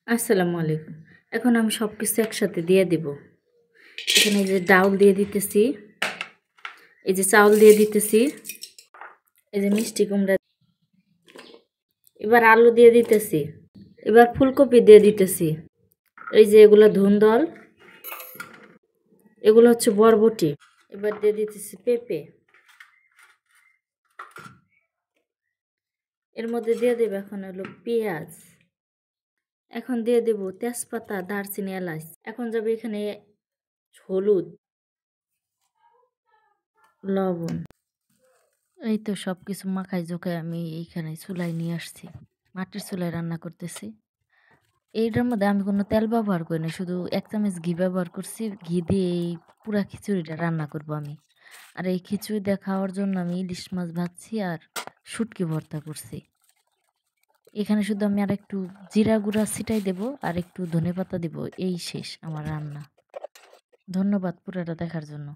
আসসালামু আলাইকুম। এখন আমি সবকিছু একসাথে দিয়ে দিব। এখানে এই যে ডাউল দিয়ে দিতেছি, এই যে চাউল দিয়ে দিতেছি, এই যে মিষ্টি কুমড়া, এবার আলু দিয়ে দিতেছি, এবার ফুলকপি দিয়ে দিতেছি, এই যে এগুলো ধুন্দল, এগুলো হচ্ছে বরবটি। এবার দিয়ে দিতেছি পেঁপে, এর মধ্যে দিয়ে দেব এখন হলো পেঁয়াজ, এখন দিয়ে দেব তেজপাতা, দারচিনি, এলাচ। এখন যাবে এখানে হলুদ, লবণ। এই তো সবকিছু মাখাই জোখায় আমি এইখানে চুলায় নিয়ে আসছি। মাটির চুলায় রান্না করতেছি। এইটার মধ্যে আমি কোনো তেল ব্যবহার করি না। শুধু ১ চামচ ঘি ব্যবহার করছি। ঘি দিয়ে এই পুরা খিচুড়িটা রান্না করব আমি। আর এই খিচুড়ি দিয়ে খাওয়ার জন্য আমি ইলিশ মাছ ভাজছি আর শুটকি ভর্তা করছি। এখানে শুধু আমি আরেকটু জিরা গুঁড়া ছিটাই দেব আর একটু ধনেপাতা দিব। এই শেষ আমার রান্না। ধন্যবাদ পুরাটা দেখার জন্য।